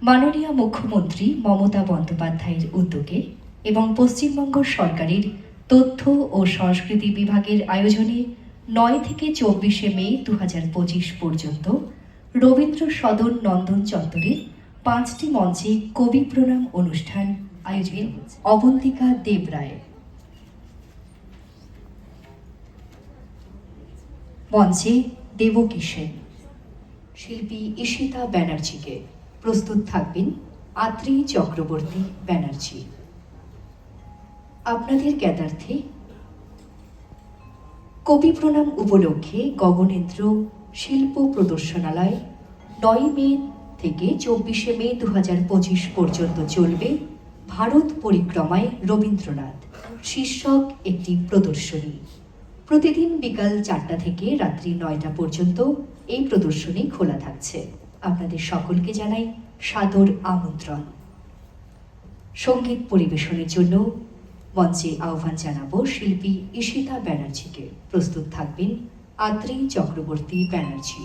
মাননীয় মুখ্যমন্ত্রী মমতা বন্দ্যোপাধ্যায়ের উদ্যোগে এবং পশ্চিমবঙ্গ সরকারের তথ্য ও সংস্কৃতি বিভাগের আয়োজনে 9 থেকে 24 মে 2025 পর্যন্ত রবীন্দ্র সদন নন্দন চত্বরের 5টি মঞ্চে কবি প্রণাম অনুষ্ঠান আয়োজন অবন্তিকা দেব রায়। মঞ্চে দেবকী সেন, শিল্পী ঈশিতা ব্যানার্জিকে, প্রস্তুত থাকবেন আত্রি চক্রবর্তী ব্যানার্জি। আপনাদের জ্ঞাতার্থে কবি প্রণাম উপলক্ষে গগনেন্দ্র শিল্প প্রদর্শনালয় 9 মে থেকে 24 মে 2025 পর্যন্ত চলবে ভারত পরিক্রমায় রবীন্দ্রনাথ শীর্ষক একটি প্রদর্শনী। প্রতিদিন বিকাল 4টা থেকে রাত্রি 9টা পর্যন্ত এই প্রদর্শনী খোলা থাকছে। আপনাদের সকলকে জানাই সাদর আমন্ত্রণ। সঙ্গীত পরিবেশনের জন্য মঞ্চে আহ্বান জানাবো শিল্পী ঈশিতা ব্যানার্জিকে। প্রস্তুত থাকবেন আত্রি চক্রবর্তী ব্যানার্জি।